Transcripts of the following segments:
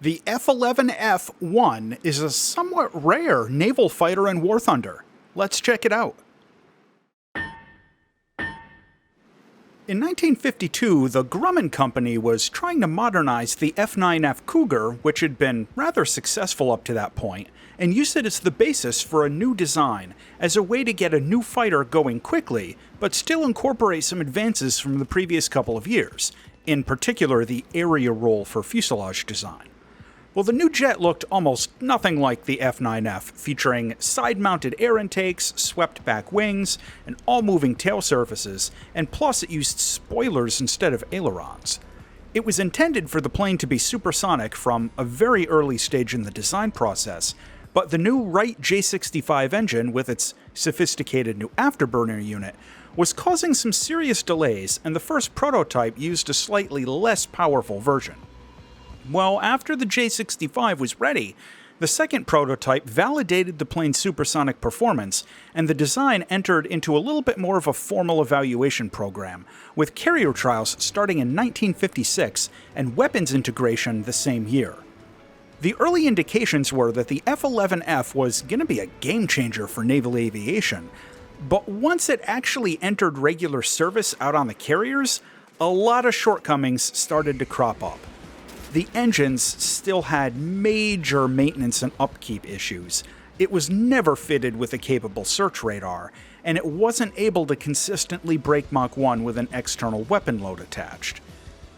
The F11F-1 is a somewhat rare naval fighter in War Thunder. Let's check it out. In 1952, the Grumman Company was trying to modernize the F9F Cougar, which had been rather successful up to that point, and use it as the basis for a new design, as a way to get a new fighter going quickly, but still incorporate some advances from the previous couple of years, in particular the area roll for fuselage design. Well, the new jet looked almost nothing like the F9F, featuring side-mounted air intakes, swept-back wings, and all-moving tail surfaces, and plus it used spoilers instead of ailerons. It was intended for the plane to be supersonic from a very early stage in the design process, but the new Wright J65 engine, with its sophisticated new afterburner unit, was causing some serious delays, and the first prototype used a slightly less powerful version. Well, after the J65 was ready, the second prototype validated the plane's supersonic performance, and the design entered into a little bit more of a formal evaluation program, with carrier trials starting in 1956 and weapons integration the same year. The early indications were that the F11F was going to be a game changer for naval aviation, but once it actually entered regular service out on the carriers, a lot of shortcomings started to crop up. The engines still had major maintenance and upkeep issues. It was never fitted with a capable search radar, and it wasn't able to consistently break Mach 1 with an external weapon load attached.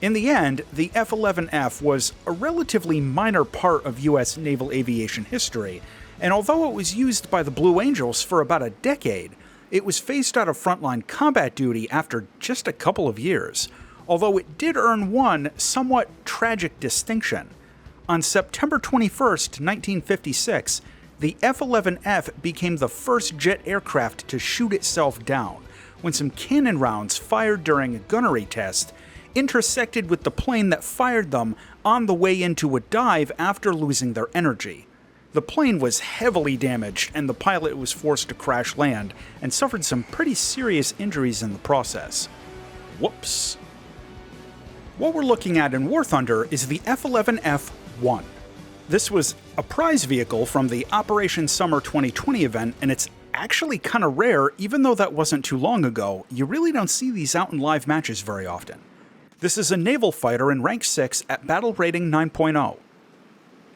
In the end, the F-11F was a relatively minor part of US naval aviation history, and although it was used by the Blue Angels for about a decade, it was phased out of frontline combat duty after just a couple of years, although it did earn one somewhat tragic distinction. On September 21, 1956, the F-11F became the first jet aircraft to shoot itself down, when some cannon rounds fired during a gunnery test intersected with the plane that fired them on the way into a dive after losing their energy. The plane was heavily damaged, and the pilot was forced to crash land and suffered some pretty serious injuries in the process. Whoops. What we're looking at in War Thunder is the F11F-1. This was a prize vehicle from the Operation Summer 2020 event, and it's actually kind of rare. Even though that wasn't too long ago, you really don't see these out in live matches very often. This is a naval fighter in rank 6 at battle rating 9.0.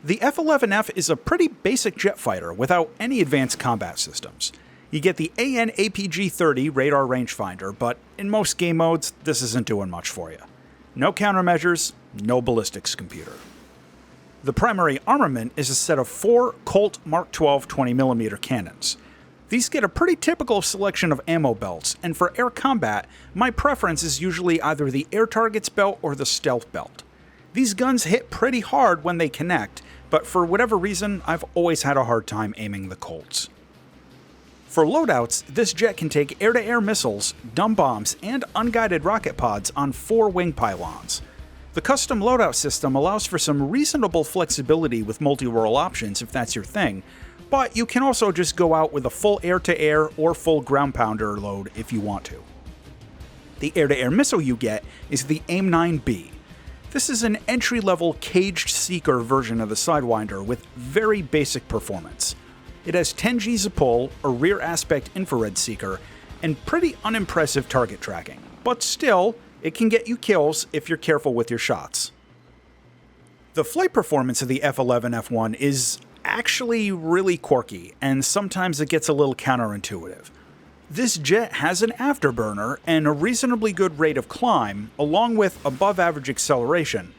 The F11F is a pretty basic jet fighter without any advanced combat systems. You get the AN APG-30 radar rangefinder, but in most game modes, this isn't doing much for you. No countermeasures, no ballistics computer. The primary armament is a set of 4 Colt Mark 12 20mm cannons. These get a pretty typical selection of ammo belts, and for air combat, my preference is usually either the air targets belt or the stealth belt. These guns hit pretty hard when they connect, but for whatever reason, I've always had a hard time aiming the Colts. For loadouts, this jet can take air-to-air missiles, dumb bombs, and unguided rocket pods on 4 wing pylons. The custom loadout system allows for some reasonable flexibility with multi-role options if that's your thing, but you can also just go out with a full air-to-air or full ground pounder load if you want to. The air-to-air missile you get is the AIM-9B. This is an entry-level caged seeker version of the Sidewinder with very basic performance. It has 10 Gs of pull, a rear aspect infrared seeker, and pretty unimpressive target tracking. But still, it can get you kills if you're careful with your shots. The flight performance of the F11F-1 is actually really quirky, and sometimes it gets a little counterintuitive. This jet has an afterburner and a reasonably good rate of climb, along with above-average acceleration.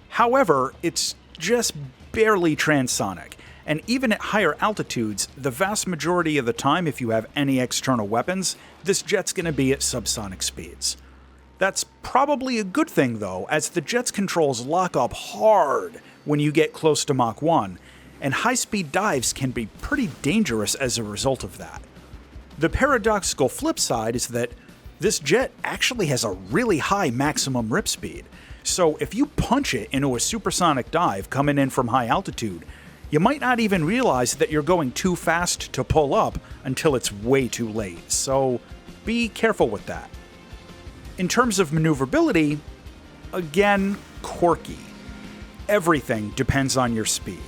However, it's just barely transonic. And even at higher altitudes, the vast majority of the time, if you have any external weapons, this jet's going to be at subsonic speeds. That's probably a good thing though, as the jet's controls lock up hard when you get close to Mach 1, and high-speed dives can be pretty dangerous as a result of that. The paradoxical flip side is that this jet actually has a really high maximum rip speed, so if you punch it into a supersonic dive coming in from high altitude, you might not even realize that you're going too fast to pull up until it's way too late, so be careful with that. In terms of maneuverability, again, quirky. Everything depends on your speed.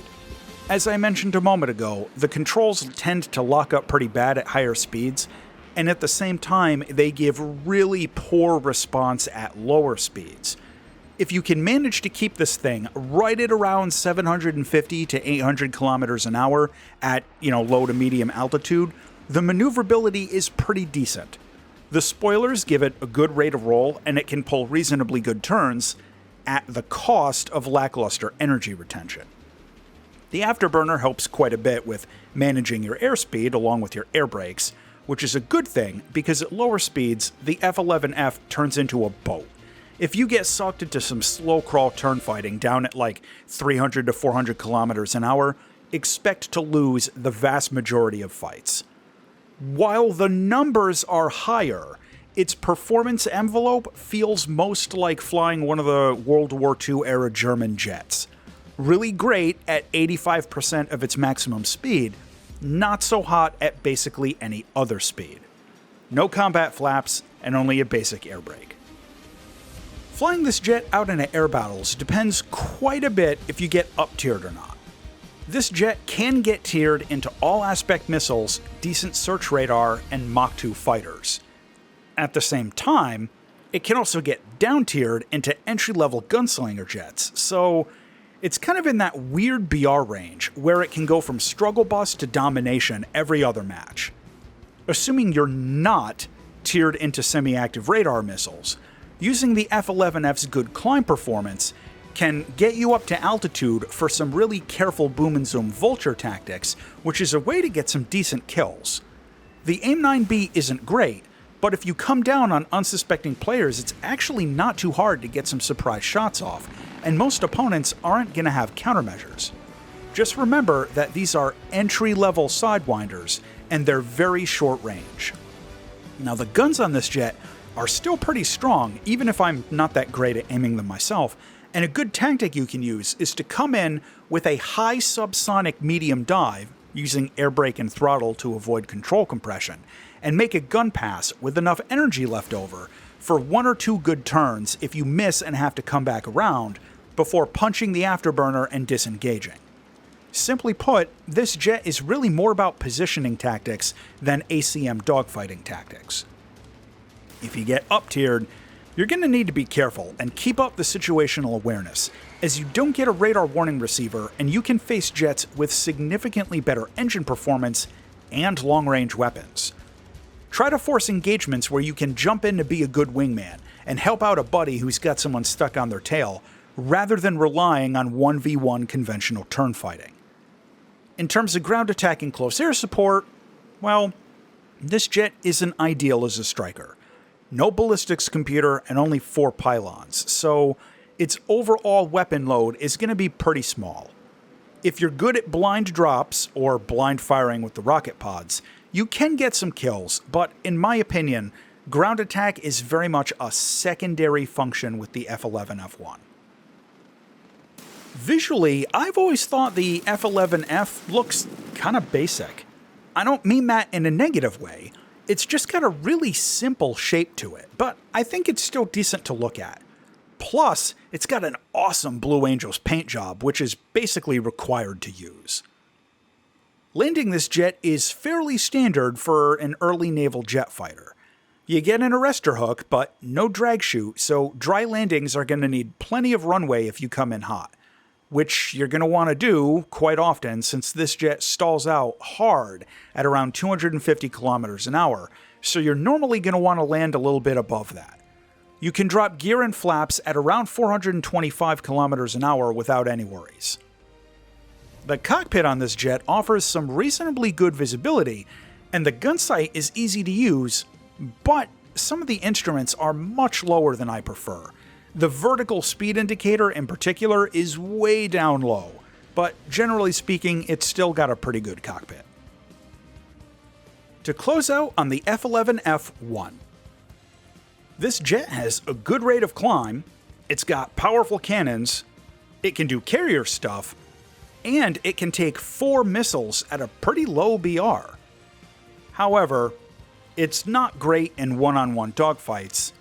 As I mentioned a moment ago, the controls tend to lock up pretty bad at higher speeds, and at the same time, they give really poor response at lower speeds. If you can manage to keep this thing right at around 750 to 800 kilometers an hour at, low to medium altitude, the maneuverability is pretty decent. The spoilers give it a good rate of roll, and it can pull reasonably good turns at the cost of lackluster energy retention. The afterburner helps quite a bit with managing your airspeed along with your air brakes, which is a good thing because at lower speeds, the F11F turns into a boat. If you get sucked into some slow crawl turn fighting down at like 300 to 400 kilometers an hour, expect to lose the vast majority of fights. While the numbers are higher, its performance envelope feels most like flying one of the World War II era German jets. Really great at 85% of its maximum speed, not so hot at basically any other speed. No combat flaps, and only a basic air brake. Flying this jet out into air battles depends quite a bit if you get up-tiered or not. This jet can get tiered into all-aspect missiles, decent search radar, and Mach 2 fighters. At the same time, it can also get down-tiered into entry-level gunslinger jets, so it's kind of in that weird BR range where it can go from struggle bus to domination every other match. Assuming you're not tiered into semi-active radar missiles, using the F11F's good climb performance can get you up to altitude for some really careful boom and zoom vulture tactics, which is a way to get some decent kills. The AIM-9B isn't great, but if you come down on unsuspecting players, it's actually not too hard to get some surprise shots off, and most opponents aren't going to have countermeasures. Just remember that these are entry-level sidewinders, and they're very short range. Now, the guns on this jet are still pretty strong, even if I'm not that great at aiming them myself, and a good tactic you can use is to come in with a high subsonic medium dive, using air brake and throttle to avoid control compression, and make a gun pass with enough energy left over for 1 or 2 good turns if you miss and have to come back around, before punching the afterburner and disengaging. Simply put, this jet is really more about positioning tactics than ACM dogfighting tactics. If you get up-tiered, you're going to need to be careful and keep up the situational awareness, as you don't get a radar warning receiver and you can face jets with significantly better engine performance and long-range weapons. Try to force engagements where you can jump in to be a good wingman and help out a buddy who's got someone stuck on their tail, rather than relying on 1v1 conventional turn fighting. In terms of ground attack and close air support, well, this jet isn't ideal as a striker. No ballistics computer and only 4 pylons, so its overall weapon load is going to be pretty small. If you're good at blind drops or blind firing with the rocket pods, you can get some kills, but in my opinion, ground attack is very much a secondary function with the F11F-1. Visually, I've always thought the F11F looks kind of basic. I don't mean that in a negative way. It's just got a really simple shape to it, but I think it's still decent to look at. Plus, it's got an awesome Blue Angels paint job, which is basically required to use. Landing this jet is fairly standard for an early naval jet fighter. You get an arrestor hook, but no drag chute, so dry landings are going to need plenty of runway if you come in hot, which you're going to want to do quite often since this jet stalls out hard at around 250 kilometers an hour, so you're normally going to want to land a little bit above that. You can drop gear and flaps at around 425 kilometers an hour without any worries. The cockpit on this jet offers some reasonably good visibility, and the gun sight is easy to use, but some of the instruments are much lower than I prefer. The vertical speed indicator in particular is way down low, but generally speaking, it's still got a pretty good cockpit. To close out on the F11F-1. This jet has a good rate of climb, it's got powerful cannons, it can do carrier stuff, and it can take 4 missiles at a pretty low BR. However, it's not great in one-on-one dogfights.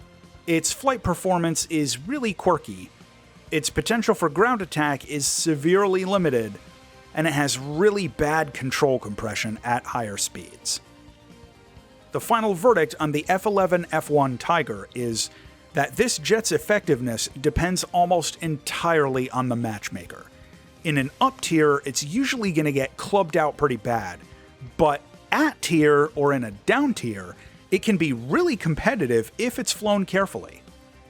Its flight performance is really quirky, its potential for ground attack is severely limited, and it has really bad control compression at higher speeds. The final verdict on the F11F-1 Tiger is that this jet's effectiveness depends almost entirely on the matchmaker. In an up tier, it's usually going to get clubbed out pretty bad, but at tier or in a down tier, it can be really competitive if it's flown carefully.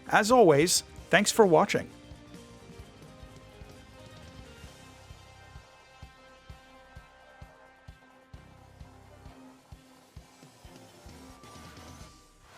As always, thanks for watching.